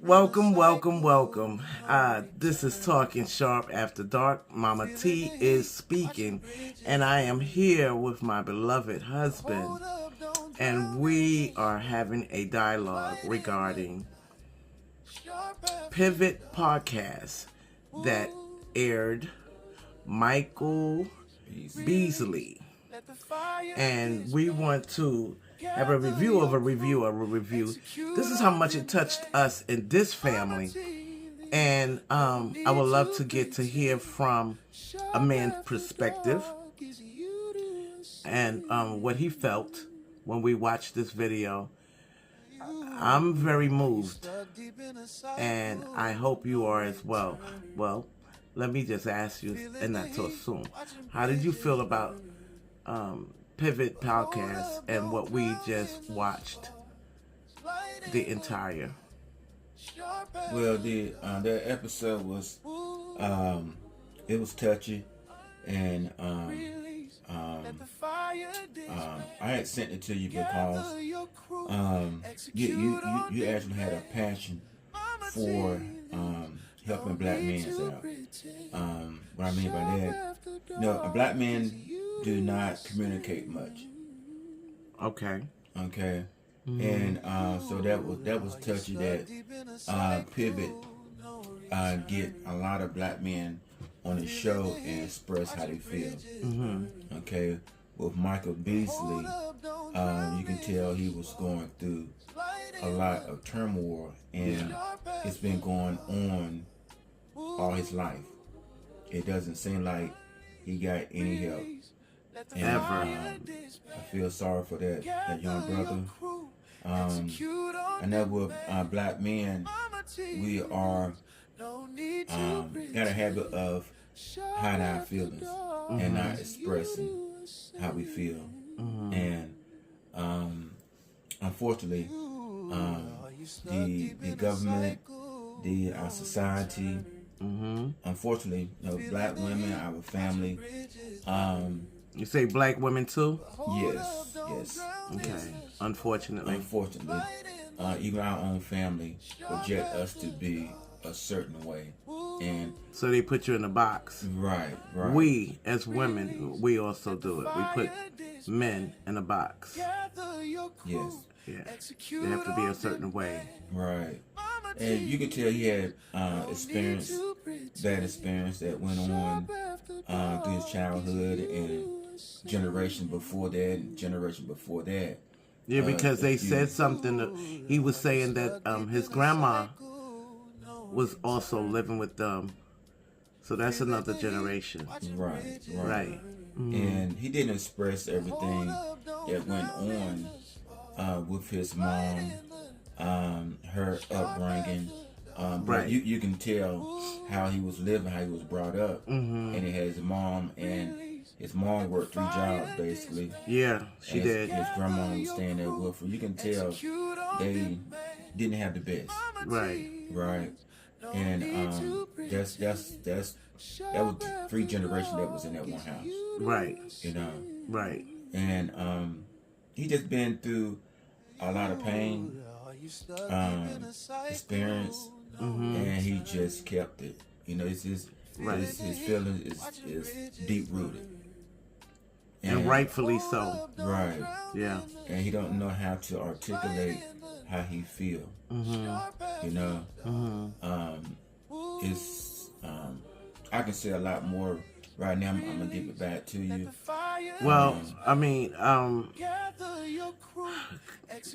Welcome. This is Talking Sharp After Dark. Momma T is speaking, and I am here with my beloved husband, and we are having a dialogue regarding Pivot Podcast that aired Michael Beasley, and we want to have a review of a review. This is how much it touched us in this family, and I would love to get to hear from a man's perspective and what he felt when we watched this video. I'm very moved, and I hope you are as well. Well, let me just ask you, and not so soon, how did you feel about Pivot Podcast and what we just watched the entire? Well, that episode was it was touchy, and I had sent it to you because you actually had a passion for helping black men out. What I mean by that, a black man do not communicate much. Okay. Mm-hmm. And so that was touchy that Pivot get a lot of black men on the show and express how they feel. Mm-hmm. Okay. With Michael Beasley, you can tell he was going through a lot of turmoil, and it's been going on all his life. It doesn't seem like he got any help. And, I feel sorry for that young brother. I know with black men, we are got a habit of hiding our feelings and not expressing how we feel. And unfortunately, the government, our society, unfortunately, black women, our family. You say black women too? Yes. Okay. Unfortunately, even our own family project us to be a certain way, and so they put you in a box. Right. We, as women, we also do it. We put men in a box. Yes. Yeah. They have to be a certain way. Right. And you can tell he had bad experience that went on through his childhood and generation before that. Yeah, because they said something that he was saying that his grandma was also living with them. So that's another generation. Right. Mm-hmm. And he didn't express everything that went on with his mom, her upbringing. But you can tell how he was living, how he was brought up. And he had his mom, and his mom worked 3 jobs basically. Yeah, she did. His grandma was staying there with her. You can tell they didn't have the best. Right. And that was 3 generations that was in that one house. Right. Right. And he just been through a lot of pain, experience, and he just kept it. His feelings is deep rooted. And rightfully so. Right. Yeah. And he don't know how to articulate how he feel. It's I can say a lot more right now. I'm gonna give it back to you. Well,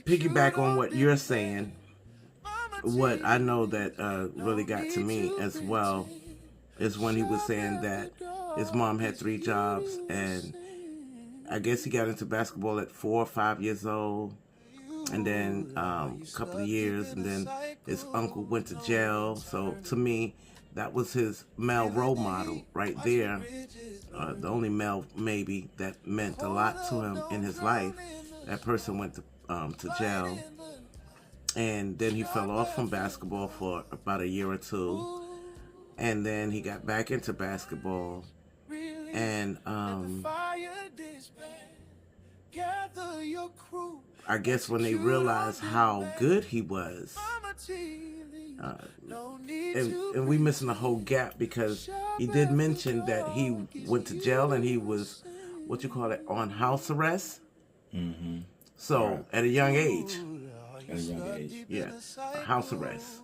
piggyback on what you're saying. What I know that really got to me as well is when he was saying that his mom had 3 jobs, and I guess he got into basketball at 4 or 5 years old, and then a couple of years, and then his uncle went to jail. So to me, that was his male role model right there. The only male maybe that meant a lot to him in his life. That person went to jail, and then he fell off from basketball for about a year or 2, and then he got back into basketball, and I guess when they realized how good he was, and we missing a whole gap because he did mention that he went to jail and he was, on house arrest. Mm-hmm. So Right. at a young age, At a young age. yeah, house arrest.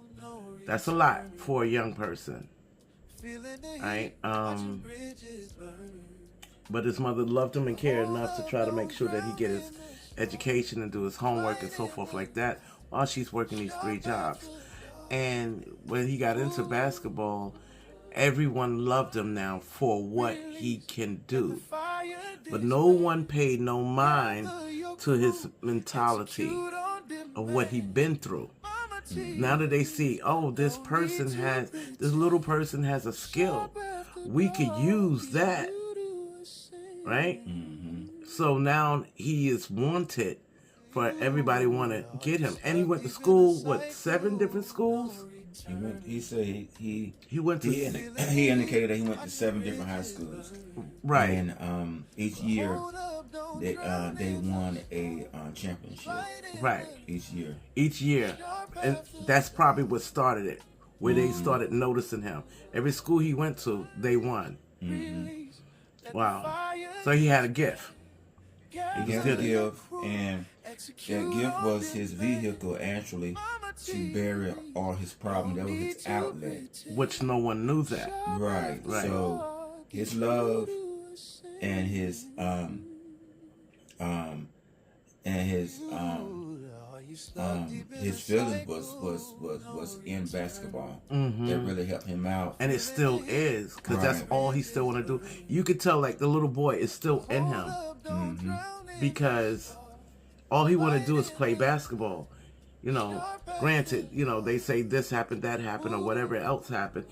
That's a lot for a young person, right? But his mother loved him and cared enough to try to make sure that he get his education and do his homework and so forth like that while she's working these 3 jobs. And when he got into basketball, everyone loved him now for what he can do. But no one paid no mind to his mentality of what he'd been through. Now that they see, oh, this little person has a skill. We could use that. Right? Mm-hmm. So now he is wanted for everybody want to get him. And he went to school, 7 different schools? He said he went to... He indicated that he went to 7 different high schools. Right. And each year they won a championship. Right. Each year. And that's probably what started it, where they started noticing him. Every school he went to, they won. Mm-hmm. Wow. So he had a gift. He had a gift, and that gift was his vehicle, actually, to bury all his problems. That was his outlet. Which no one knew that. Right. So his love and his feelings was in basketball. Mm-hmm. That really helped him out, and it still is, because that's all he still want to do. You could tell, like, the little boy is still in him, mm-hmm. because all he want to do is play basketball. Granted, they say this happened, that happened, or whatever else happened.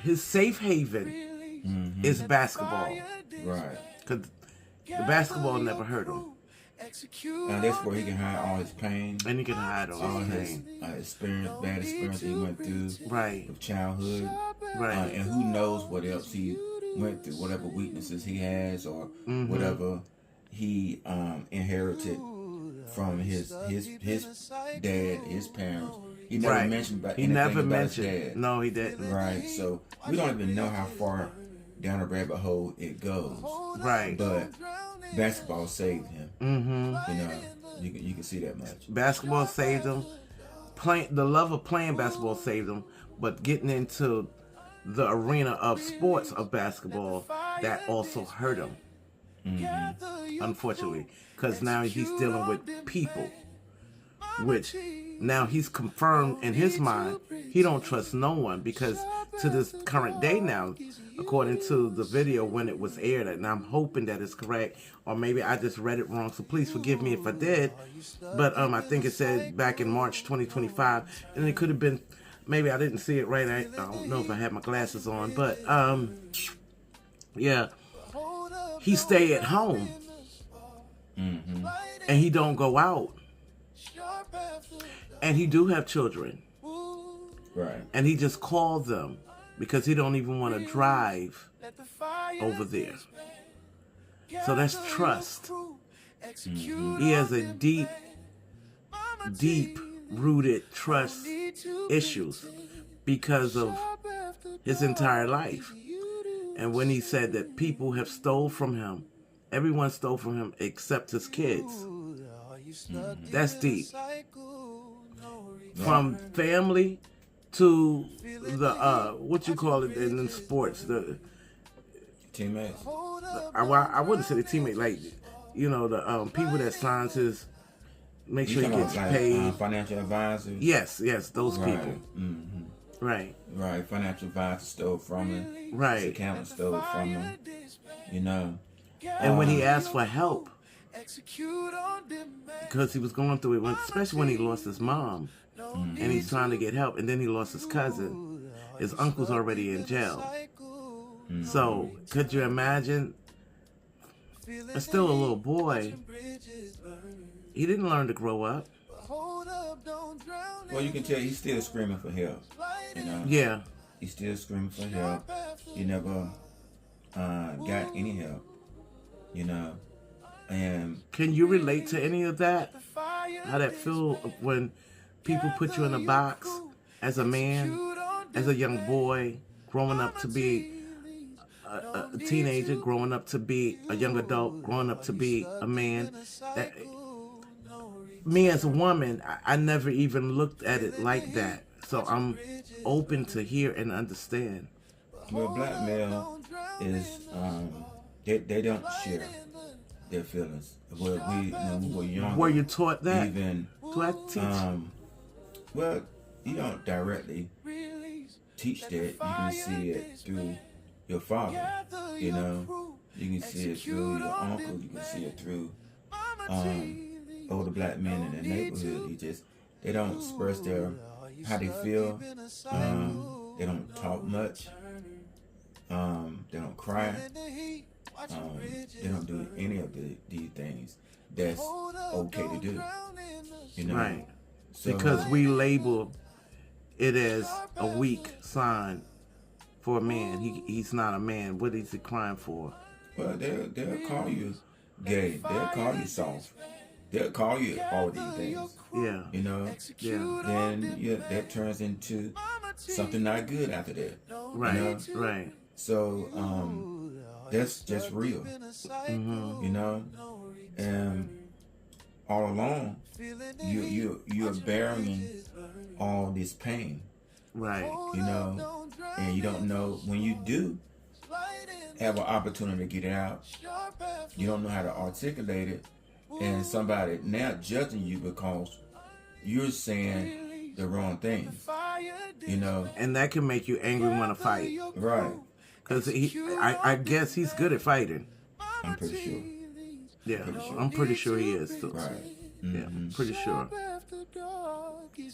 His safe haven Mm-hmm. is basketball, right? because the basketball never hurt him. And that's where he can hide all his pain. And he can hide all his pain. Bad experience that he went through. Right. With childhood. Right. And who knows what else he went through, whatever weaknesses he has, or whatever he inherited from his dad, his parents. He never mentioned about anything about his dad. No, he didn't. Right. So we don't even know how far down a rabbit hole it goes. Right. But basketball saved him. Mm-hmm. You can see that much. Basketball saved him. The love of playing basketball saved him. But getting into the arena of sports of basketball, that also hurt him. Mm-hmm. Unfortunately, because now he's dealing with people, which now he's confirmed in his mind he don't trust no one, because to this current day now, according to the video when it was aired, and I'm hoping that it's correct, or maybe I just read it wrong, so please forgive me if I did, but I think it said back in March 2025, and it could have been, maybe I didn't see it right, I don't know if I had my glasses on, but yeah, he stay at home, Mm-hmm. and he don't go out, and he do have children. Right. And he just called them because he don't even want to drive over there. So that's trust. Mm-hmm. He has a deep rooted trust issues because of his entire life. And when he said that people have stole from him, everyone stole from him except his kids. Mm-hmm. That's deep. From family to the what you call it in sports, the teammates. I wouldn't say the teammate, like the people that signs his, make sure he gets paid. Financial advisors. Yes, those people. Mm-hmm. Right. Financial advisors stole from him. Right. His accountant stole from him. And when he asked for help, because he was going through it, especially when he lost his mom. Mm-hmm. And he's trying to get help, and then he lost his cousin. His uncle's already in jail. Mm-hmm. So, could you imagine? It's still a little boy. He didn't learn to grow up. Well, you can tell he's still screaming for help. Yeah. He's still screaming for help. He never got any help. And can you relate to any of that? How that feel when people put you in a box as a man, as a young boy, growing up to be a teenager, growing up to be a young adult, growing up to be a man. That, me as a woman, I never even looked at it like that. So I'm open to hear and understand. well, black male is they don't share their feelings. Well, when we were younger, Were you taught that? even Do I teach? well, you don't directly teach that. You can see it through your father. You know, you can see it through your uncle. You can see it through older black men in the neighborhood. They don't express how they feel. They don't talk much. They don't cry. They don't do any of these things that's okay to do. You know, Right. So, Because we label it as a weak sign for a man. He's not a man. What is he crying for? well, they'll call you gay. They'll call you soft. They'll call you all these things. Yeah. You know. Yeah. Then that turns into something not good after that. Right. You know? Right. So that's just real. Mm-hmm. You know, and all along you're bearing all this pain. Right. You know, and you don't know when you do have an opportunity to get it out. You don't know how to articulate it, and somebody now judging you because you're saying the wrong things. You know, And that can make you angry and want to fight. right? Because I guess he's good at fighting. I'm pretty sure. Yeah. I'm pretty sure he is too. Right. Yeah. Pretty sure.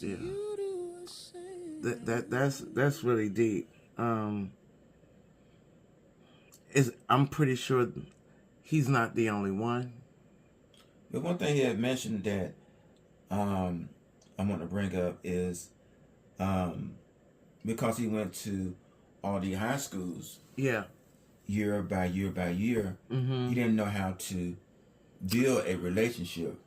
Yeah. That's really deep. I'm pretty sure he's not the only one. But one thing he had mentioned that I want to bring up is because he went to all the high schools Yeah. year by year by year, he didn't know how to build a relationship.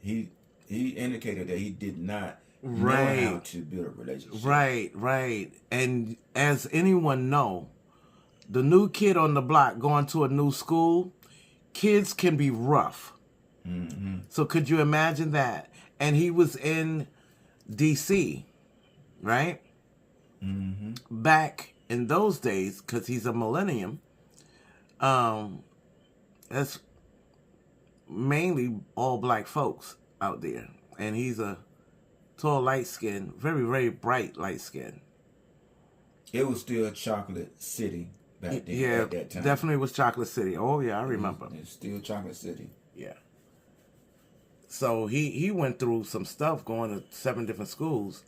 He indicated that he did not know how to build a relationship. Right. And as anyone know, the new kid on the block going to a new school, kids can be rough. So could you imagine that? And he was in D.C., right? Back in those days, because he's a millennium, that's mainly all black folks out there. And he's a tall, light skin, very, very bright light skin. It was still Chocolate City back then. Yeah, at that time. definitely was Chocolate City. Oh, yeah, I remember. It's still Chocolate City. Yeah. So he went through some stuff going to 7 different schools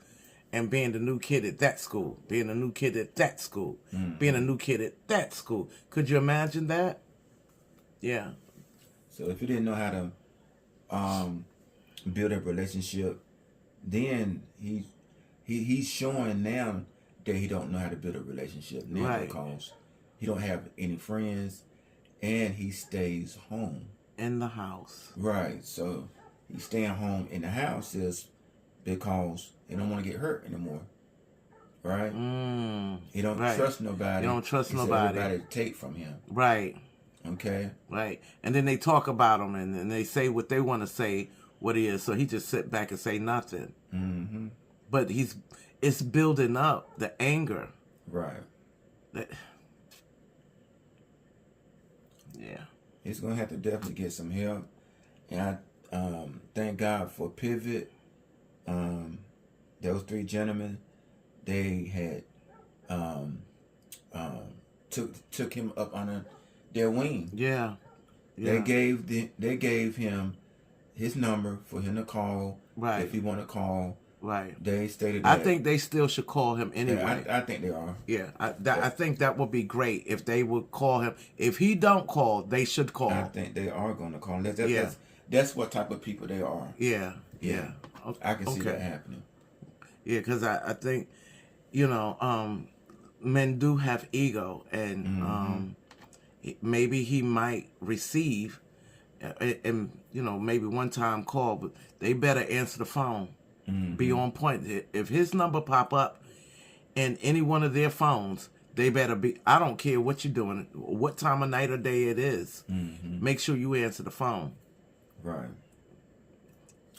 and being the new kid at that school, being a new kid at that school, being a new kid at that school. Could you imagine that? Yeah. So if you didn't know how to build a relationship, then he's showing now that he don't know how to build a relationship now, Right. because he don't have any friends and he stays home. In the house. Right. So he's staying home in the house is because he don't want to get hurt anymore. Right? He don't trust nobody. He don't trust He nobody. Everybody to take from him. Right. Okay? Right. And then they talk about him and they say what they want to say, what he is. So he just sit back and say nothing. Mm-hmm. But it's building up the anger. Right. Yeah. He's going to have to definitely get some help. And I thank God for Pivot. Those 3 gentlemen, they had took him up on their wing. Yeah. They gave him his number for him to call. Right. If he want to call. Right. They stated I that. think they still should call him anyway. Yeah, I think they are. Yeah, I think that would be great if they would call him. If he don't call, they should call. I think they are going to call him. Yeah. That's what type of people they are. Yeah. I can see that happening. Yeah, because I think, men do have ego, and maybe he might receive and maybe one time call, but they better answer the phone. Be on point. If his number pop up in any one of their phones, they better be. I don't care what you're doing, what time of night or day it is. Make sure you answer the phone. Right.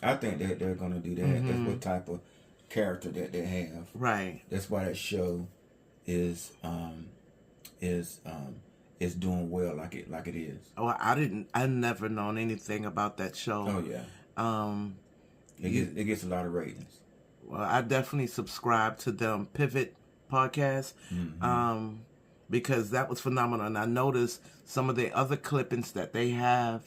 I think that they're gonna do that. That's what type of character that they have. Right. That's why that show is doing well like it is. Oh, I never known anything about that show. Oh yeah. It gets a lot of ratings. Well, I definitely subscribe to them Pivot Podcast, because that was phenomenal. And I noticed some of the other clippings that they have,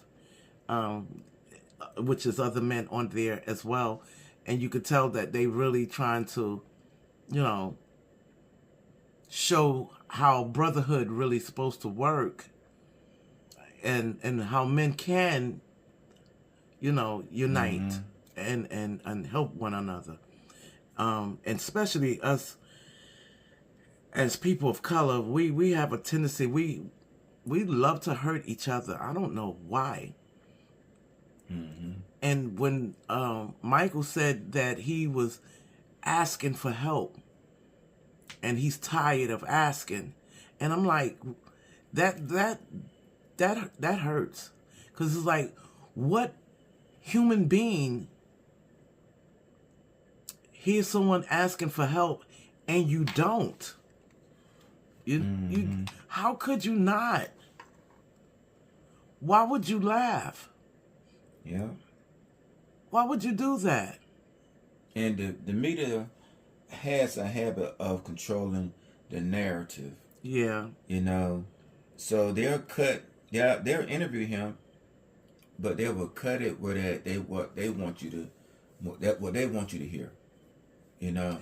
which is other men on there as well. And you could tell that they really trying to, show how brotherhood really supposed to work, and how men can, unite and help one another. And especially us as people of color, we have a tendency, we love to hurt each other. I don't know why. And when Michael said that he was asking for help and he's tired of asking, and I'm like, that hurts, because it's like, what human being hears someone asking for help and you don't? You how could you not? Why would you laugh? Yeah. Why would you do that? And the media has a habit of controlling the narrative. Yeah. So they'll interview him, but they will cut it where what they want you to hear. Yeah.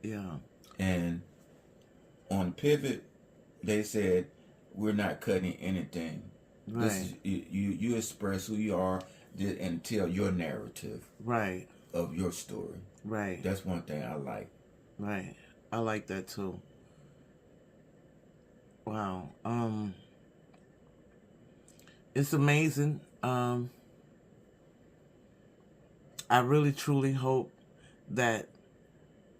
Yeah. And on Pivot, they said, we're not cutting anything. Right. This is, you express who you are and tell your narrative. Right. Of your story. Right. That's one thing I like. Right. I like that too. Wow. It's amazing. I really truly hope that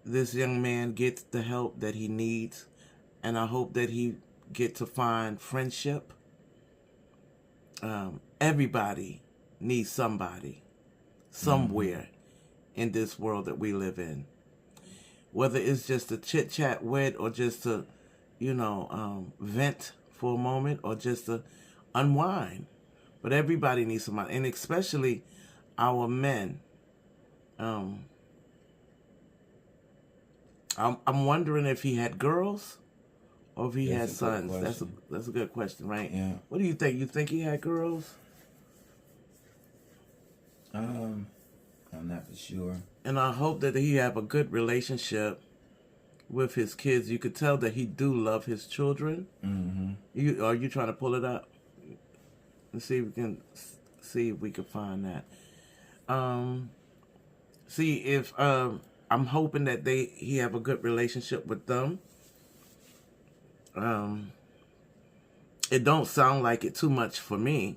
this young man gets the help that he needs, and I hope that he get to find friendship. Everybody needs somebody somewhere in this world that we live in, whether it's just a chit chat with, or just to vent for a moment, or just to unwind. But everybody needs somebody, and especially our men. I'm wondering if he had girls or if he had sons. That's a good question, right? Yeah. What do you think? You think he had girls? I'm not for sure. And I hope that he have a good relationship with his kids. You could tell that he do love his children. Are you trying to pull it up? Let's see if we can find that. See if I'm hoping that he have a good relationship with them. It don't sound like it too much for me.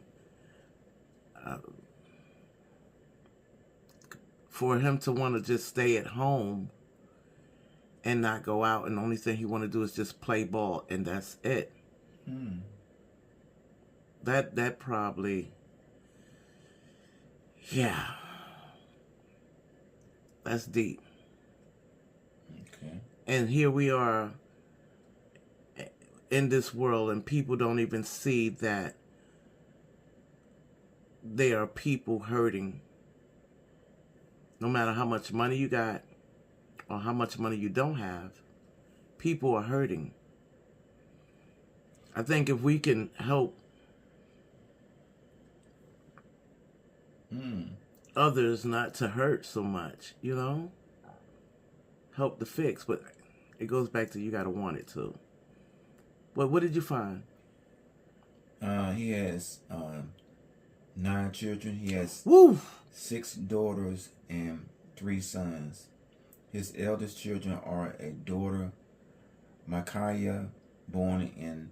For him to want to just stay at home and not go out, and the only thing he want to do is just play ball, and that's it. That probably, yeah, that's deep. Okay. And here we are in this world, and people don't even see that there are people hurting. No matter how much money you got or how much money you don't have, people are hurting. I think if we can help others not to hurt so much, help the fix. But it goes back to, you got to want it too. But what did you find? He has 9 children. He has 6 daughters and 3 sons. His eldest children are a daughter, Micaiah, born in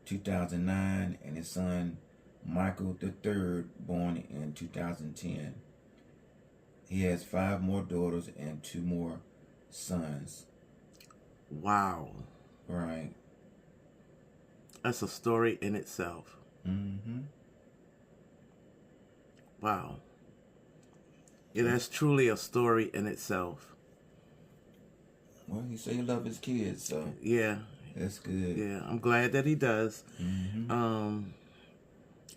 2009, and his son, Michael III, born in 2010. He has 5 more daughters and 2 more sons. Wow. Right. That's a story in itself. Mm-hmm. Wow. Yeah, that's truly a story in itself. Well, he said he loved his kids, so Yeah. that's good. Yeah, I'm glad that he does. Mm-hmm.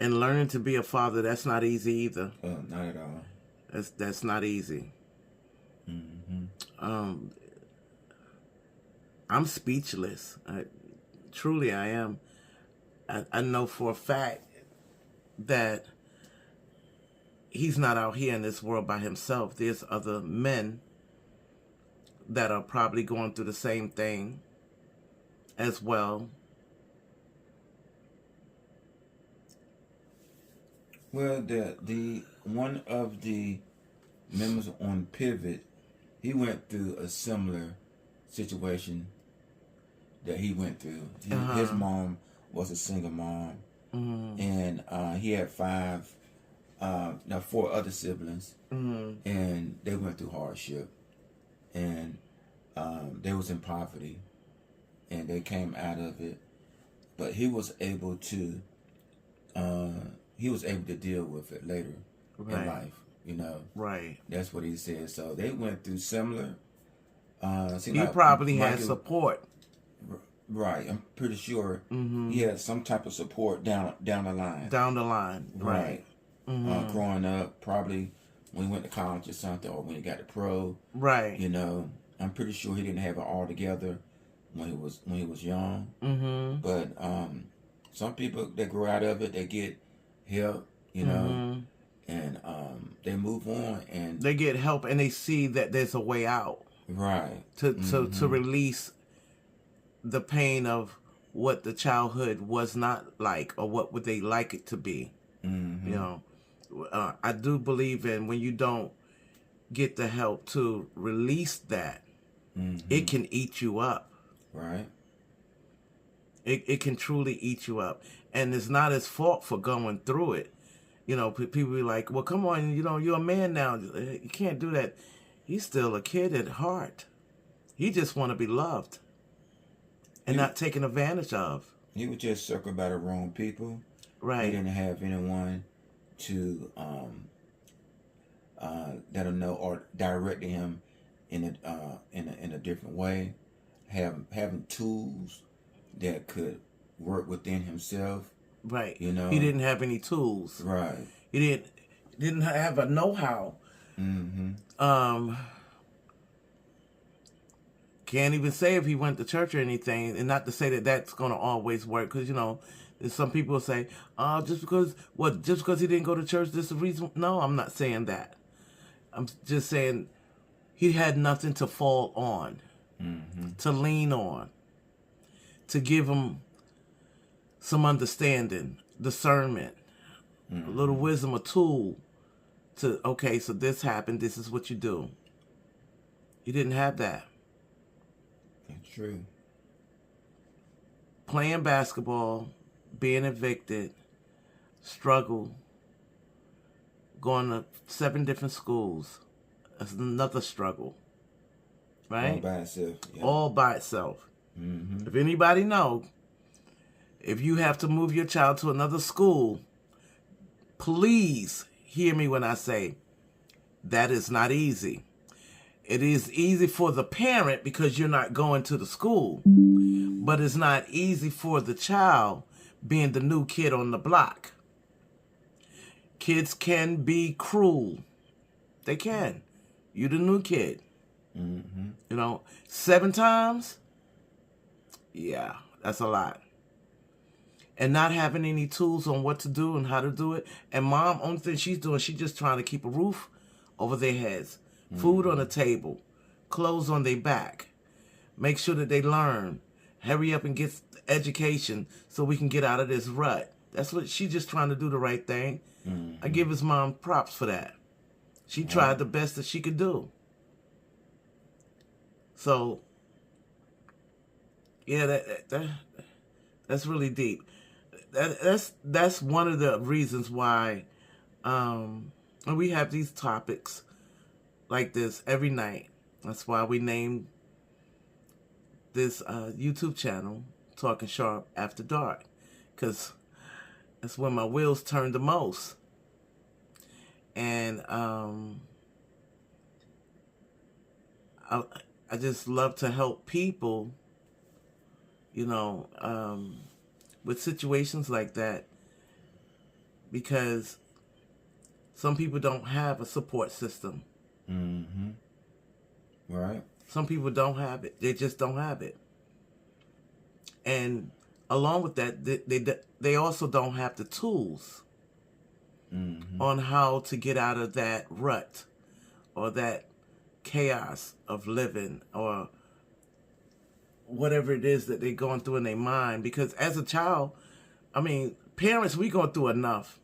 And learning to be a father, that's not easy either. Not at all. That's not easy. Mm-hmm. I'm speechless. Truly, I am. I know for a fact that he's not out here in this world by himself. There's other men that are probably going through the same thing as well. Well, the one of the members on Pivot, he went through a similar situation that he went through. His mom was a single mom, and he had 4 other siblings, and they went through hardship, and they was in poverty, and they came out of it, but he was able to deal with it later in life. Right. That's what he said. So they went through similar. He probably had support. Right, I'm pretty sure he had some type of support down the line. Down the line, right. Growing up, probably when he went to college or something, or when he got to pro. Right. I'm pretty sure he didn't have it all together when he was young. But some people that grow out of it, they get help, and they move on and they get help, and they see that there's a way out. Right. To release the pain of what the childhood was not like, or what would they like it to be. I do believe in when you don't get the help to release that, it can eat you up. Right. It can truly eat you up, and it's not his fault for going through it. People be like, well, come on, you're a man now, you can't do that. He's still a kid at heart. He just want to be loved and not taken advantage of. He was just circled by the wrong people. Right. He didn't have anyone to let him know or direct him in a different way. Having tools that could work within himself. Right. He didn't have any tools. Right. He didn't have a know-how. Can't even say if he went to church or anything, and not to say that that's going to always work, because some people say, just because he didn't go to church, this is the reason. No, I'm not saying that. I'm just saying he had nothing to fall on, to lean on, to give him some understanding, discernment, a little wisdom, a tool to, okay, so this happened, this is what you do. He didn't have that. That's true. Playing basketball, being evicted, struggle, going to 7 different schools. That's another struggle. Right? All by itself. Yeah. All by itself. If anybody know, if you have to move your child to another school, please hear me when I say that is not easy. It is easy for the parent because you're not going to the school, but it's not easy for the child being the new kid on the block. Kids can be cruel. They can. You the new kid. 7 times? Yeah, that's a lot. And not having any tools on what to do and how to do it. And mom, only thing she's doing, she's just trying to keep a roof over their heads. Food on the table. Clothes on their back. Make sure that they learn. Hurry up and get education so we can get out of this rut. That's what she's just trying to do, the right thing. I give his mom props for that. She tried the best that she could do. So, yeah, that's really deep. that's one of the reasons why we have these topics like this every night. That's why we named this YouTube channel Talking Sharp After Dark, because that's when my wheels turn the most. And I just love to help people, with situations like that, because some people don't have a support system. Mm-hmm. Right. Some people don't have it. They just don't have it. And along with that, they also don't have the tools on how to get out of that rut or that chaos of living or whatever it is that they're going through in their mind. Because as a child, parents, we go through enough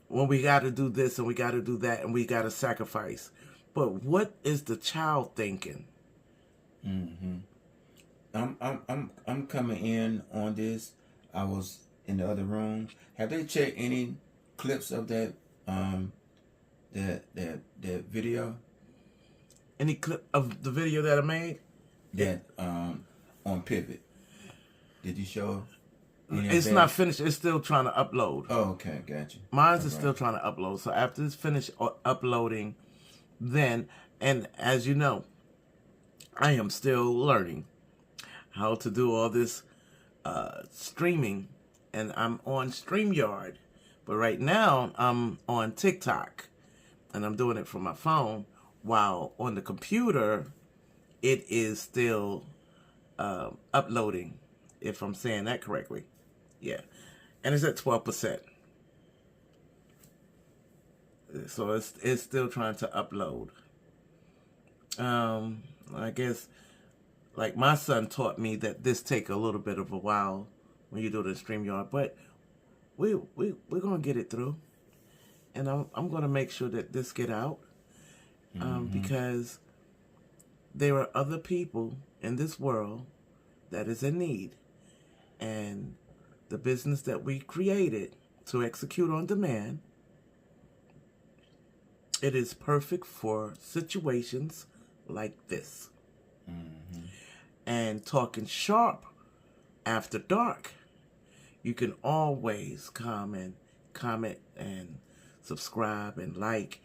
when we got to do this and we got to do that and we got to sacrifice. But what is the child thinking? Mm-hmm. I'm coming in on this. I was in the other room. Have they checked any clips of that that video? Any clip of the video that I made? That on Pivot. Did you show? It's not finished. It's still trying to upload. Oh, okay, gotcha. Mine's is still trying to upload. So after it's finished uploading, then, and as you know, I am still learning how to do all this streaming, and I'm on StreamYard. But right now, I'm on TikTok, and I'm doing it from my phone, while on the computer, it is still uploading, if I'm saying that correctly. Yeah. And it's at 12%. So it's still trying to upload. I guess, like my son taught me that this take a little bit of a while when you do the StreamYard, but we're gonna get it through, and I'm gonna make sure that this get out, because there are other people in this world that is in need, and the business that we created to execute on demand, it is perfect for situations like this. And Talking Sharp After Dark, you can always comment and subscribe and like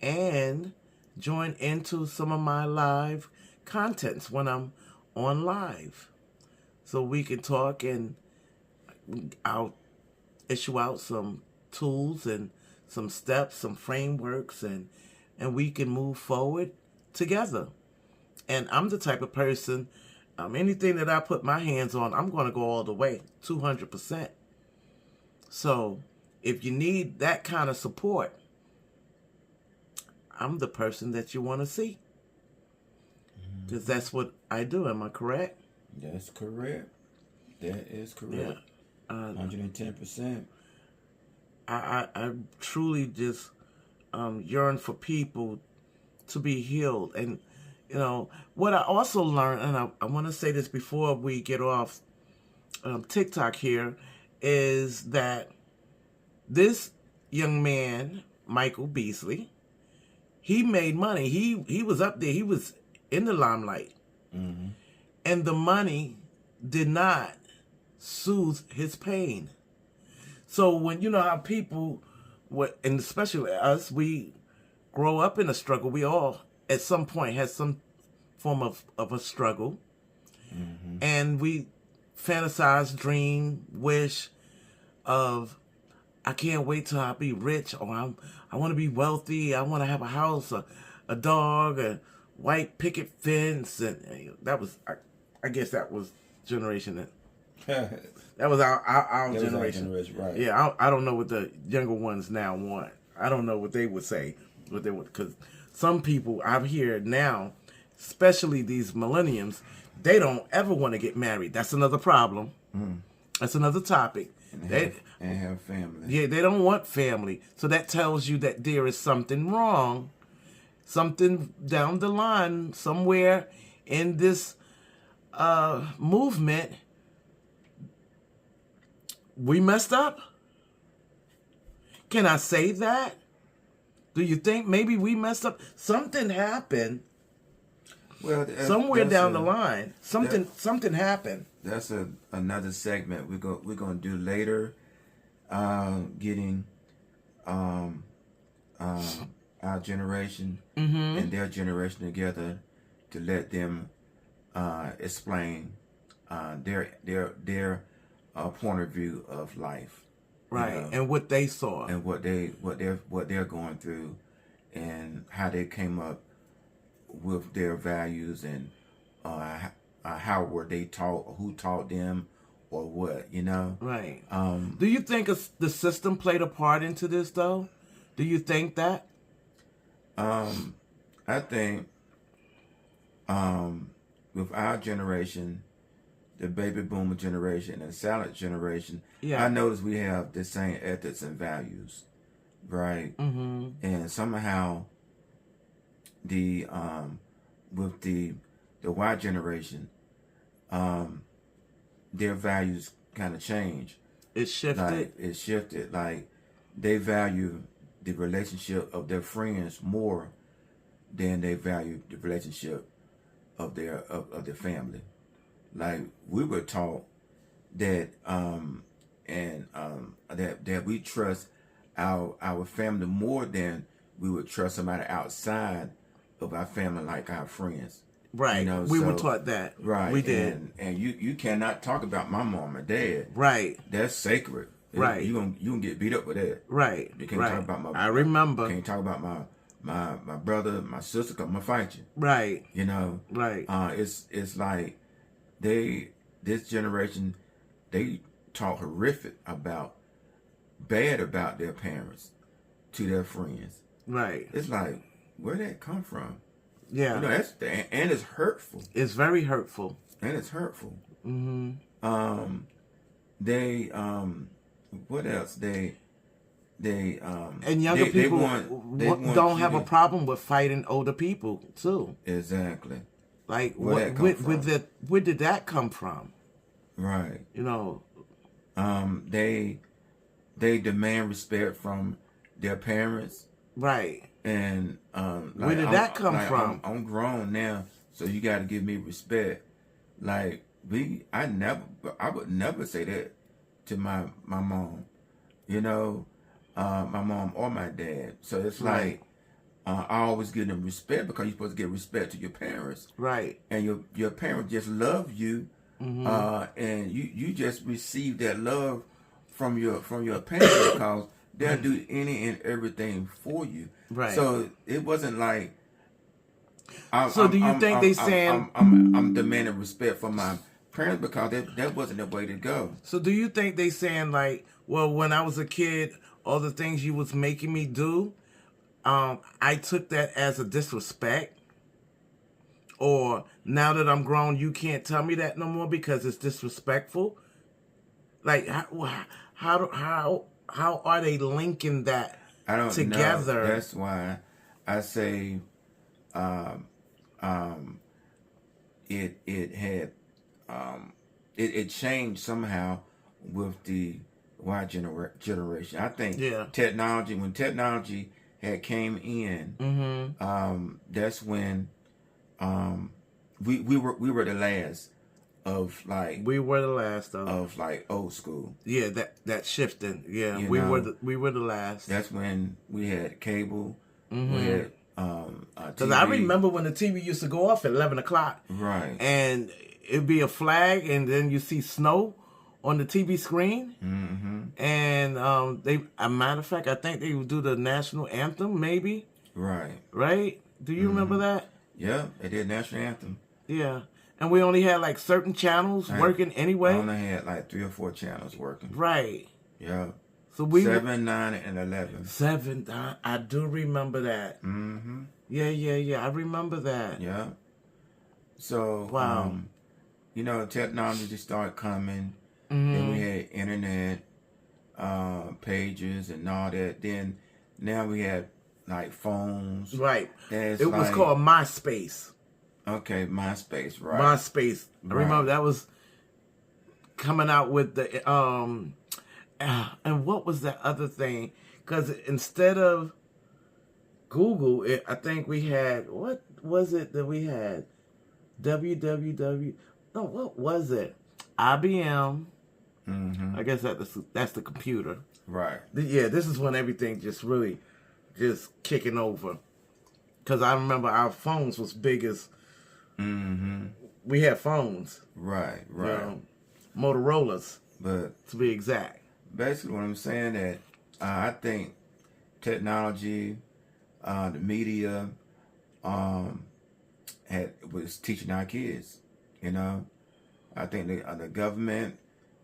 and join into some of my live contents when I'm on live, so we can talk, and I'll issue out some tools and some steps, some frameworks, and we can move forward together. And I'm the type of person, anything that I put my hands on, I'm going to go all the way, 200%. So if you need that kind of support, I'm the person that you want to see. Because that's what I do. Am I correct? That's correct. That is correct. Yeah. 110%. I truly just yearn for people to be healed. And, what I also learned, and I want to say this before we get off TikTok here, is that this young man, Michael Beasley, he made money. He was up there. He was in the limelight. And the money did not soothe his pain. So when you know how people, and especially us, we grow up in a struggle. We all, at some point, had some form of a struggle. And we fantasize, dream, wish of, I can't wait till I be rich, or I want to be wealthy. I want to have a house, a dog, a white picket fence. And that was, I guess that was generation that was our generation. Right. Yeah, I don't know what the younger ones now want. I don't know what they would say, because some people I've heard now, especially these millenniums, they don't ever want to get married. That's another problem. That's another topic. And have family. Yeah, they don't want family. So that tells you that there is something wrong, something down the line, somewhere in this movement. we messed up? Can I say that? Do you think maybe we messed up? Something happened. Well, somewhere down the line, something happened. That's another segment we're gonna do later. Getting our generation and their generation together to let them explain their point of view of life, right? You know, and what they saw, and what they're going through, and how they came up with their values, and how were they taught, or who taught them, or what, you know? Right. Do you think the system played a part into this, though? Do you think that? I think with our generation, the baby boomer generation and silent generation, I notice we have the same ethics and values, right? Mm-hmm. And somehow with the Y generation, their values kind of change. It shifted. Like they value the relationship of their friends more than they value the relationship of their family. Like we were taught that that we trust our family more than we would trust somebody outside of our family, like our friends. Right. You know, we were taught that. Right. We did. And you cannot talk about my mom and dad. Right. That's sacred. Right. You gonna get beat up with that. Right. You can't talk about I remember. Can't talk about my brother, my sister, cause I'm gonna fight you. Right. You know. Right. It's like this generation, they talk bad about their parents to their friends. Right. It's like, where'd that come from? Yeah. You know, and it's hurtful. It's very hurtful. And it's hurtful. Mm-hmm. What else? And younger people don't have a problem with fighting older people too. Exactly. Like where did that come from? Right. You know. They demand respect from their parents. Right. And where did that come from? I'm grown now, so you got to give me respect. Like I would never say that to my mom, you know, my mom or my dad. So it's like I always give them respect, because you're supposed to give respect to your parents, right? And your parents just love you, and you just receive that love from your parents because they'll do any and everything for you. Right. So it wasn't like. I'm demanding respect from my parents because that wasn't the way to go. So do you think they saying like, well, when I was a kid, all the things you was making me do, I took that as a disrespect, or now that I'm grown, you can't tell me that no more because it's disrespectful? Like how are they linking that together? Know. That's why I say it changed somehow with the Y generation. I think when technology had came in, that's when we were the last of like of like old school. Yeah, that shifting. Yeah, we were the last. That's when we had cable. We had because I remember when the TV used to go off at 11 o'clock. Right. And it'd be a flag, and then you see snow on the TV screen. Mm-hmm. And a matter of fact, I think they would do the national anthem, maybe. Right. Right? Do you remember that? Yeah, they did national anthem. Yeah. And we only had like certain channels working anyway. I only had like 3 or 4 channels working. Right. Yeah. So 7, 9, and 11. 7. I do remember that. Mm-hmm. Yeah. I remember that. Yeah. So, wow. You know, technology just started coming. Mm-hmm. Then we had internet, pages and all that. Then now we had like phones. Right. It was called MySpace. Okay, MySpace, right. MySpace. I remember that was coming out with the And what was that other thing? Because instead of Google, I think we had, what was it that we had? www. No, what was it? IBM. I guess that's the computer. Right. Yeah, this is when everything just really just kicking over. Because I remember our phones was big as... We had phones. Right. Motorola's, But to be exact. basically what I'm saying that I think technology, the media, was teaching our kids. You know, I think the government,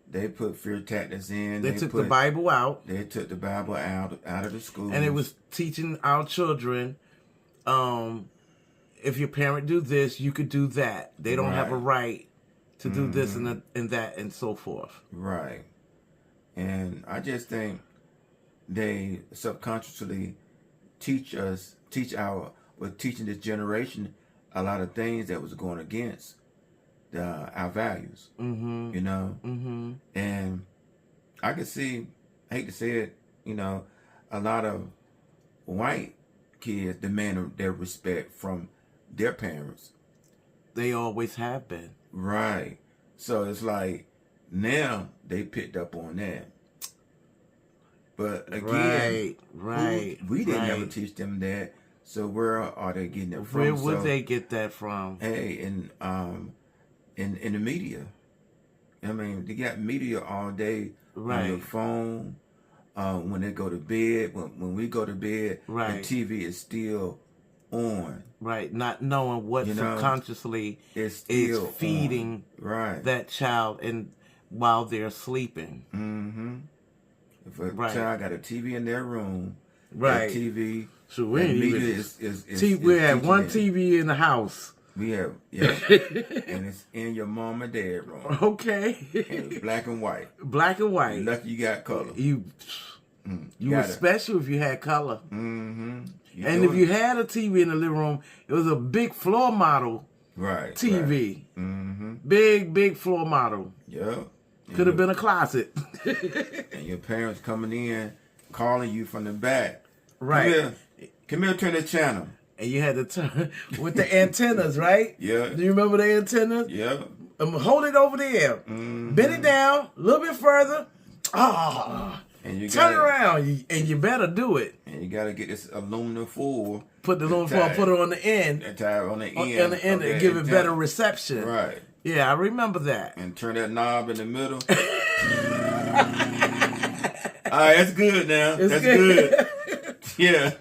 they put fear tactics in. They took the Bible out. They took the Bible out of the schools. And it was teaching our children, if your parent do this, you could do that. They don't have a right to do this and that and so forth. Right. And I just think they subconsciously teaching this generation a lot of things that was going against our values. You know? And I could see, I hate to say it, you know, a lot of white kids demand their respect from their parents. They always have been. Right. So it's like now they picked up on that. But again, we didn't ever teach them that. So where are they getting it from? Where would they get that from? Hey, in the media. I mean, they got media all day on your phone. When they go to bed, when we go to bed, the TV is still on. Right, not knowing what subconsciously is feeding that child while they're sleeping. If a child got a TV in their room, that TV, so we had one TV in the house. We have, and it's in your mom and dad room. Okay. And it's black and white. Black and white. You're lucky you got color. You were special if you had color. And if you had a TV in the living room, it was a big floor model TV. Big floor model. Yeah. Could have been a closet. And your parents coming in, calling you from the back. Right. Come here, turn the channel. And you had to turn with the antennas, right? Yeah. Do you remember the antennas? Yeah. Hold it over there. Bend it down a little bit further. And you turn around, and you better do it. And you got to get this aluminum foil. Put the aluminum foil, put it on the end. And tie it on the end. And give it better reception. Right. Yeah, I remember that. And turn that knob in the middle. All right, that's good now. That's good. Yeah.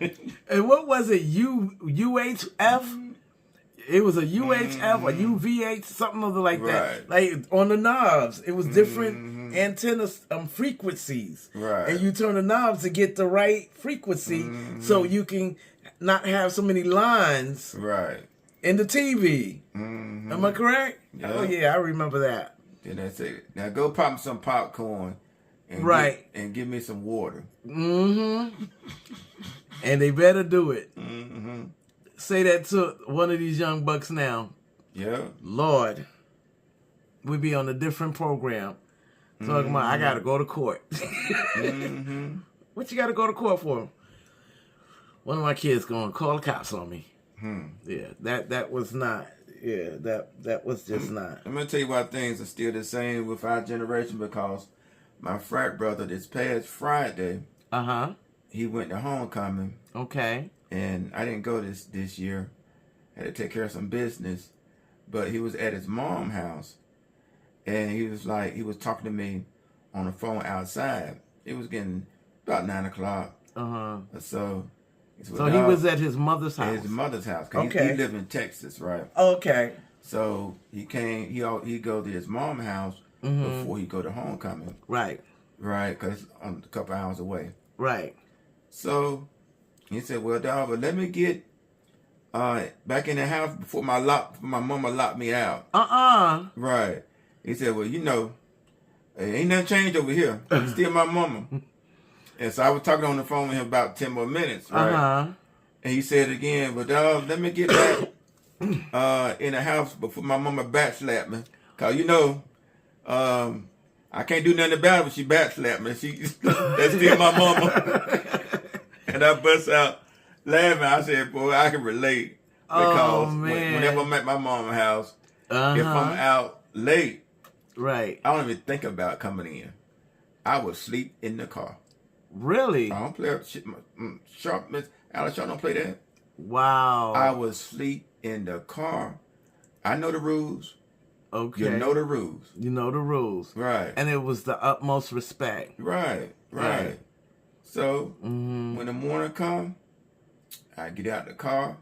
And what was it? UHF? It was a UHF or UVH, something other like that. Like on the knobs, it was different antenna frequencies. Right. And you turn the knobs to get the right frequency, so you can not have so many lines. Right. In the TV. Am I correct? Yeah. Oh yeah, I remember that. Then that's it. Now go pop some popcorn. And and give me some water. And they better do it. Say that to one of these young bucks now. Yeah. Lord, we be on a different program. Talking about, I got to go to court. What you got to go to court for? One of my kids going to call the cops on me. Yeah, that was not. Yeah, that was just not. I'm going to tell you why things are still the same with our generation, because my frat brother this past Friday, he went to homecoming. Okay. And I didn't go this year. Had to take care of some business. But he was at his mom's house. And he was talking to me on the phone outside. It was getting about 9 o'clock. So he was at his mother's house. At his mother's house. Okay. He lived in Texas, right? Okay. So he came, he go to his mom's house before he go to homecoming. Right. Right, because a couple hours away. Right. So he said, well, dog, but let me get back in the house before my mama locked me out. Right. He said, well, ain't nothing changed over here. It's still my mama. And so I was talking on the phone with him about 10 more minutes, right? And he said again, but dog, let me get back in the house before my mama backslapped me. Because, I can't do nothing about it, but she backslapped me. That's still my mama. And I bust out laughing. I said, boy, I can relate. Because whenever I'm at my mama's house, if I'm out late, right, I don't even think about coming in. I would sleep in the car. Really? I don't play Sharp. Alex Shaw don't play that. Wow. I would sleep in the car. I know the rules. Okay. You know the rules. You know the rules. Right. And it was the utmost respect. Right. So when the morning come, I get out the car,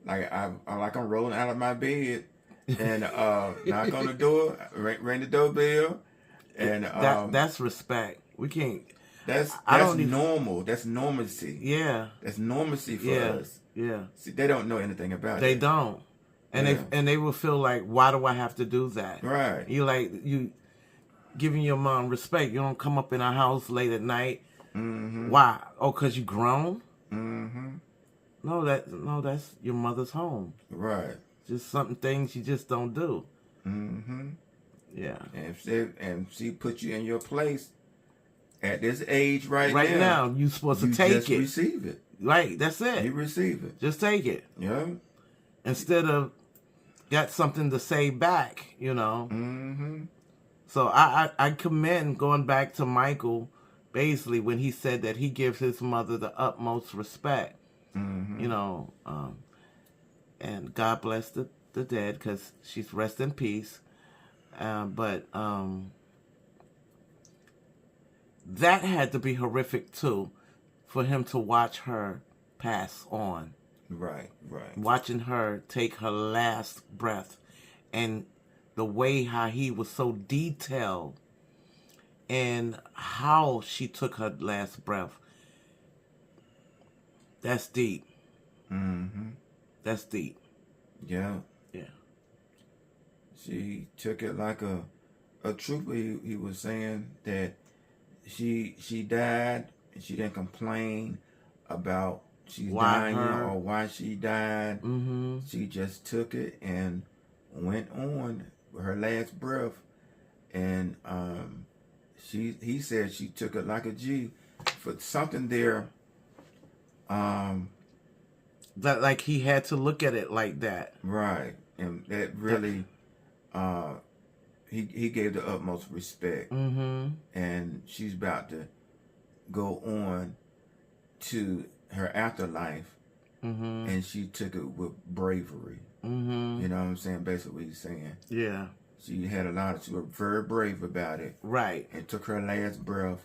like I'm rolling out of my bed, and knock on the door, ring the doorbell, and that's respect. We can't. That's normal. That's normalcy. Yeah. That's normalcy for us. Yeah. See, they don't know anything about it. They don't. And they will feel like, why do I have to do that? Right. You giving your mom respect. You don't come up in our house late at night. Mm-hmm. Why? Oh, because you grown? Mm-hmm. No, that's your mother's home. Right. Just something things you just don't do. Mm-hmm. Yeah. And she put you in your place at this age right now. You're supposed to take it. You just receive it. Right. That's it. You receive it. Just take it. Yeah. Instead of got something to say back, Mm-hmm. So I commend going back to Michael Beasley when he said that he gives his mother the utmost respect. Mm-hmm. And God bless the dead because she's rest in peace. But that had to be horrific too, for him to watch her pass on. Right. Watching her take her last breath, and the way how he was so detailed in how she took her last breath. That's deep. Mm-hmm. That's deep. Yeah. Yeah. She took it like a trooper. He was saying that she died and she didn't complain about she's dying or why she died. Mm-hmm. She just took it and went on with her last breath, and he said she took it like a G. For something there, that like he had to look at it like that, right? And that really, he gave the utmost respect, and she's about to go on to her afterlife, and she took it with bravery. You know what I'm saying? Basically what he's saying. Yeah. She was very brave about it. Right. And took her last breath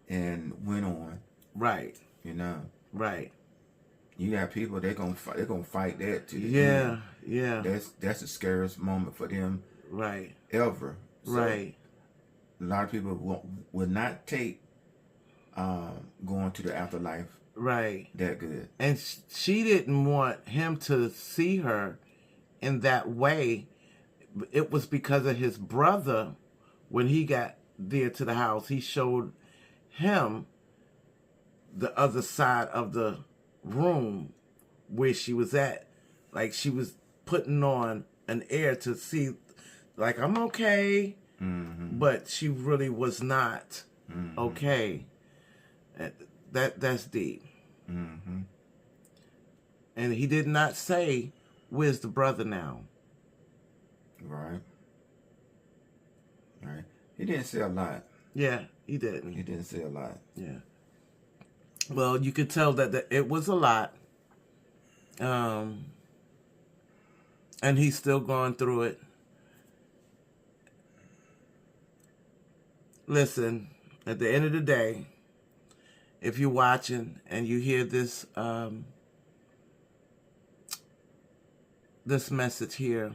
and went on. Right. Right. You got people, they're gonna fight that to the end. Yeah. That's the scariest moment for them. Right. Ever. So right. A lot of people will not take going to the afterlife. Right. That good. And she didn't want him to see her in that way. It was because of his brother. When he got there to the house, he showed him the other side of the room where she was at. Like she was putting on an air to see, like, I'm okay. Mm-hmm. But she really was not okay. That's deep. Mm-hmm. And he did not say, where's the brother now? Right. He didn't say a lot. Yeah, he didn't. He didn't say a lot. Yeah. Well, you could tell that it was a lot. And he's still going through it. Listen, at the end of the day, if you're watching and you hear this this message here,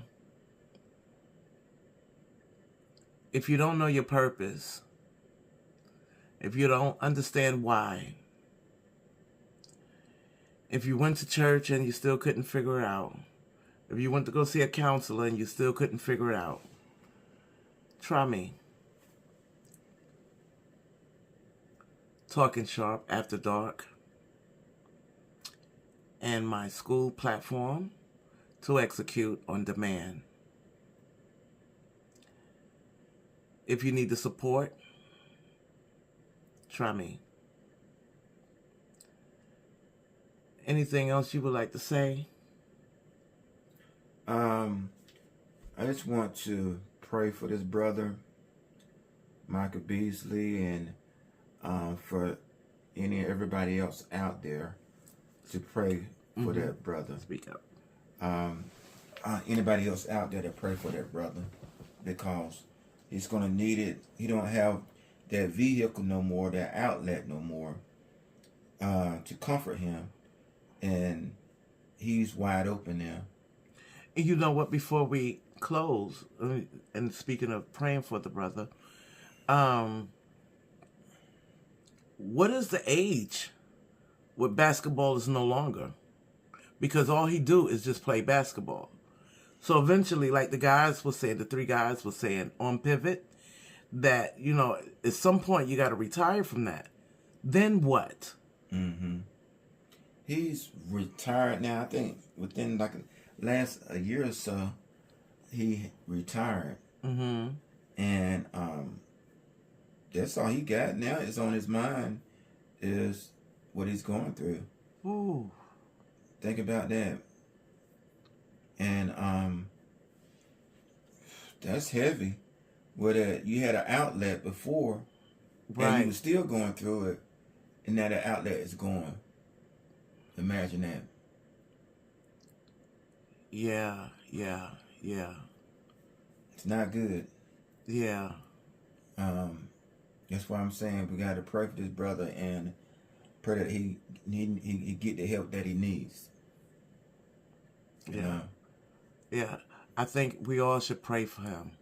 if you don't know your purpose, if you don't understand why, if you went to church and you still couldn't figure it out, if you went to go see a counselor and you still couldn't figure it out, try me. Talking Sharp After Dark, and my school platform to execute on demand. if you need the support, try me. Anything else you would like to say? I just want to pray for this brother, Michael Beasley, and for everybody else out there to pray for that brother. Speak up. Anybody else out there to pray for that brother, because he's going to need it. He don't have that vehicle no more, that outlet no more, to comfort him, and he's wide open now. And you know what? Before we close, and speaking of praying for the brother, what is the age where basketball is no longer? Because all he do is just play basketball. So eventually, like the guys were saying, the three guys were saying on Pivot, that, at some point you got to retire from that. Then what? Mm-hmm. He's retired now. I think within like last a year or so, he retired. Mm-hmm. And that's all he got now is on his mind is what he's going through. Ooh. Think about that. And that's heavy. Where you had an outlet before, Right. and you were still going through it, and now the outlet is gone. Imagine that. Yeah. It's not good. Yeah. That's why I'm saying we got to pray for this brother and pray that he get the help that he needs. You know? Yeah. I think we all should pray for him.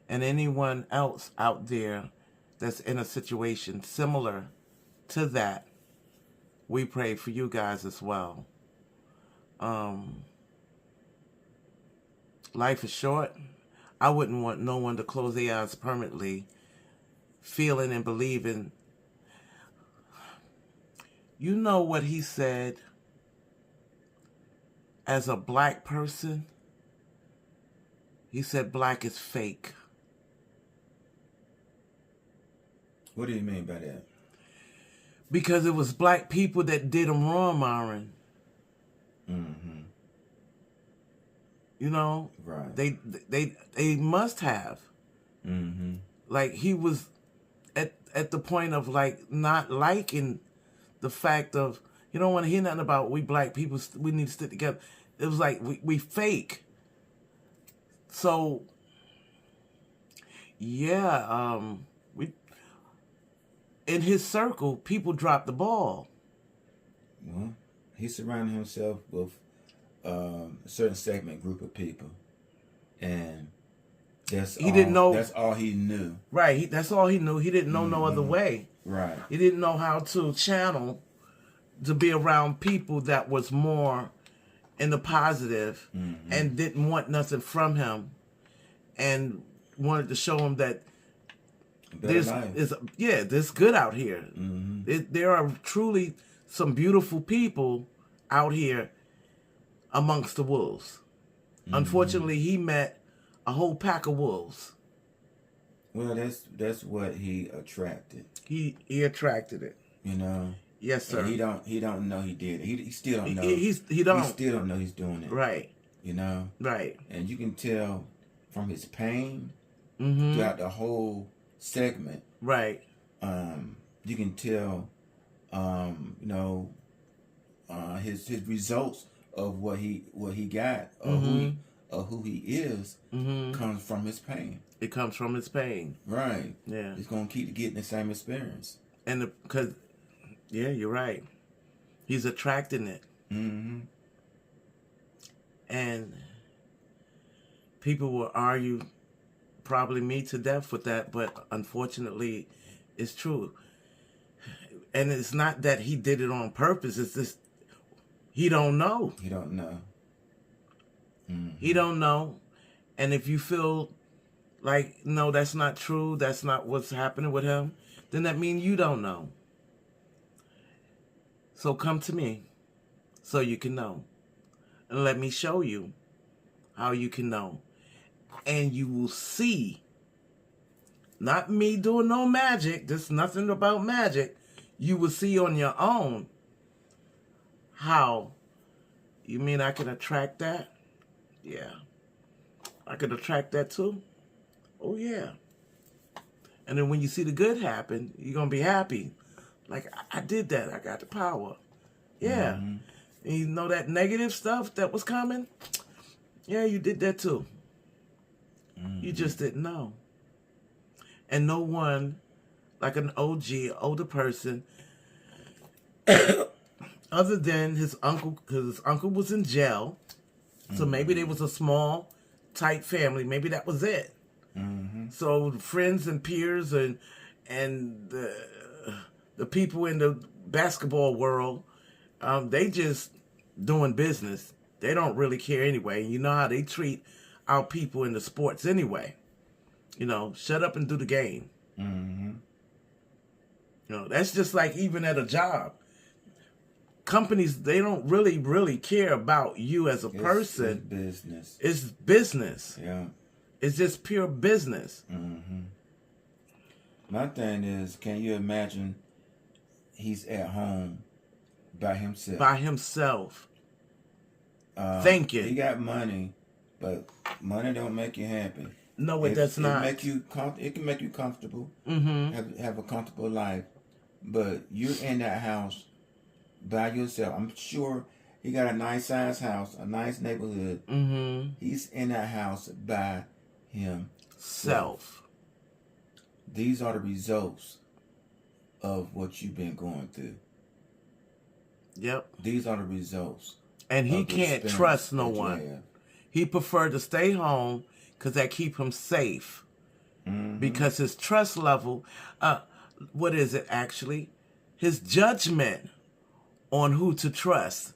And anyone else out there that's in a situation similar to that, we pray for you guys as well. Life is short. I wouldn't want no one to close their eyes permanently, feeling and believing. You know what he said as a black person? He said black is fake. What do you mean by that? Because it was black people that did him wrong, Myron. Mm-hmm. You know? Right. They must have. Mm-hmm. Like, he was at the point of, like, not liking the fact of, you don't want to hear nothing about we black people, we need to stick together. It was like, we fake. So, yeah, in his circle, people dropped the ball. Well, he surrounded himself with a certain segment group of people, and that's all he knew. Right, that's all he knew. He didn't know no other way. Right. He didn't know how to channel to be around people that was more in the positive and didn't want nothing from him, and wanted to show him that there's good out here. There are truly some beautiful people out here amongst the wolves. Unfortunately, he met a whole pack of wolves. Well, that's what he attracted. He attracted it. You know. Yes, sir. And he don't know he did it. He still don't know. He still don't know he's doing it. Right. You know. Right. And you can tell from his pain throughout the whole segment. Right. You can tell, his results of what he got or who he is comes from his pain. It comes from his pain. Right. Yeah. He's gonna keep getting the same experience. And because, you're right. He's attracting it. Mm-hmm. And people will argue, probably me to death with that, but unfortunately, it's true. And it's not that he did it on purpose. It's just he don't know. He don't know. Mm-hmm. He don't know. And if you feel like, no, that's not true, that's not what's happening with him, then that means you don't know. So come to me so you can know. And let me show you how you can know. And you will see not me doing no magic, there's nothing about magic, you will see on your own how, you mean I can attract that? Yeah. I can attract that too? Oh, yeah. And then when you see the good happen, you're going to be happy. Like, I did that. I got the power. Yeah. Mm-hmm. And you know that negative stuff that was coming? Yeah, you did that too. Mm-hmm. You just didn't know. And no one, like an OG, older person, other than his uncle, because his uncle was in jail, so maybe there was a small, tight family. Maybe that was it. Mm-hmm. So friends and peers and the people in the basketball world, they just doing business. They don't really care anyway. You know how they treat our people in the sports anyway. You know, shut up and do the game. Mm-hmm. You know, that's just like even at a job. Companies, they don't really care about you as a person. It's business. It's business. Yeah. It's just pure business. Mm-hmm. My thing is, can you imagine he's at home by himself? By himself. Thinking. He got money, but money don't make you happy. No, it does not. It can make you comfortable. Mm-hmm. Have a comfortable life. But you're in that house by yourself. I'm sure he got a nice size house, a nice neighborhood. Mm-hmm. He's in that house by himself. These are the results of what you've been going through. Yep. These are the results. And he can't trust no one. He preferred to stay home because that keep him safe. Mm-hmm. Because his trust level, what is it actually? His judgment on who to trust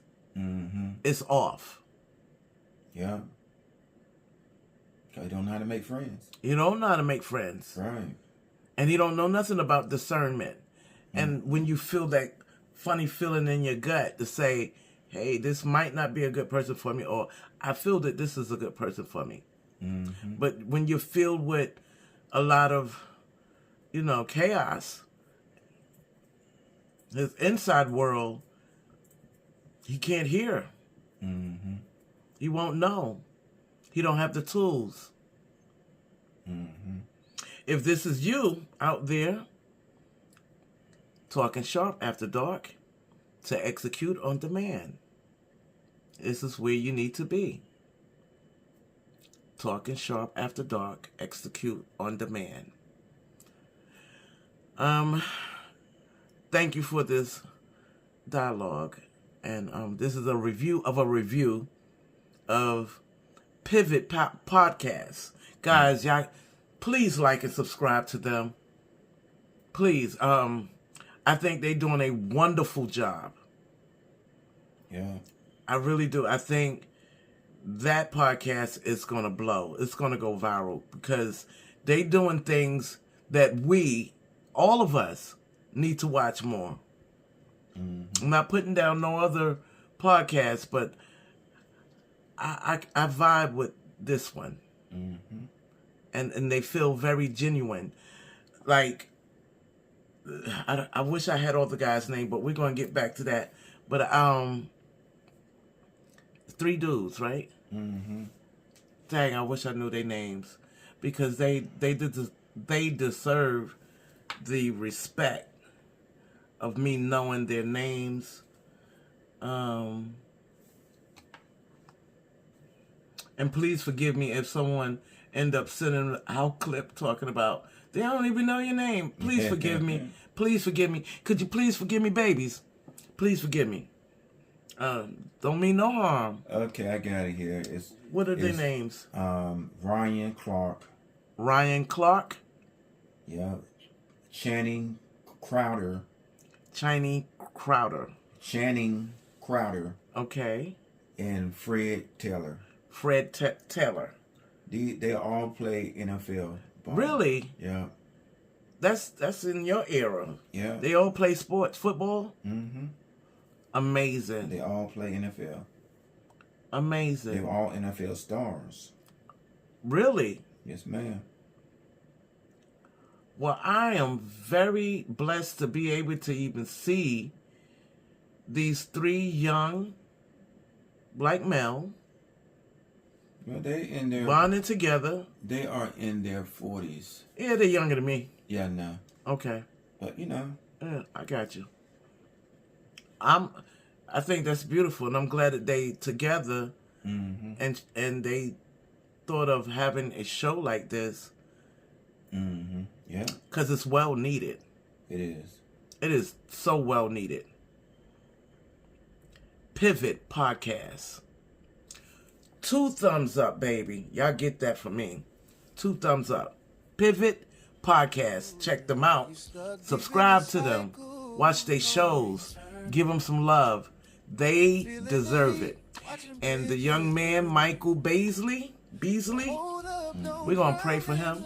is off. Yeah. He don't know how to make friends. He don't know how to make friends. Right. And he don't know nothing about discernment. And when you feel that funny feeling in your gut to say, hey, this might not be a good person for me, or I feel that this is a good person for me. Mm-hmm. But when you're filled with a lot of, chaos, his inside world, he can't hear. Mm-hmm. He won't know. He don't have the tools. Mm-hmm. If this is you out there, talking sharp after dark to execute on demand, this is where you need to be. Talking sharp after dark, execute on demand. Thank you for this dialogue. And this is a review of Pivot Podcast. Guys, y'all, please like and subscribe to them. Please. I think they're doing a wonderful job. Yeah. I really do. I think that podcast is going to blow. It's going to go viral because they doing things that we, all of us, need to watch more. Mm-hmm. I'm not putting down no other podcasts, but I vibe with this one. Mm-hmm. And they feel very genuine. Like, I wish I had all the guys' name, but we're going to get back to that. But 3 dudes, right? Mm-hmm. Dang, I wish I knew their names because they deserve the respect of me knowing their names. And please forgive me if someone end up sending out clip talking about they don't even know your name. Please forgive me. Please forgive me. Could you please forgive me, babies? Please forgive me. Don't mean no harm. Okay, I got it here. What are their names? Ryan Clark. Ryan Clark? Yeah. Channing Crowder. Channing Crowder. Okay. And Fred Taylor. Taylor. They all play NFL ball. Really? Yeah. That's in your era. Yeah. They all play sports, football? Mm-hmm. Amazing. They all play NFL. Amazing. They're all NFL stars. Really? Yes, ma'am. Well, I am very blessed to be able to even see these 3 young black males Well, they in their bonding together. they are in their 40s. Yeah, they're younger than me. Yeah, no. Okay. But you know. Yeah, I got you. I think that's beautiful, and I'm glad that they together, and they thought of having a show like this. Yeah. Because it's well needed. It is. It is so well needed. Pivot Podcast. 2 thumbs up, baby. Y'all get that from me. 2 thumbs up. Pivot Podcast. Check them out. Subscribe to them. Watch their shows. Give them some love. They deserve it. And the young man, Michael Beasley, we're going to pray for him.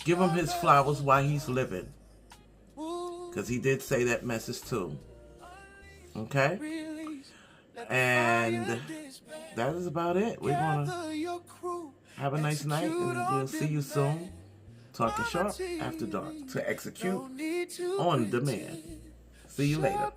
Give him his flowers while he's living. Because he did say that message too. Okay? And that is about it. We're going to have a nice night, and we'll see you soon. Talking Sharp After Dark to execute on demand. See you later.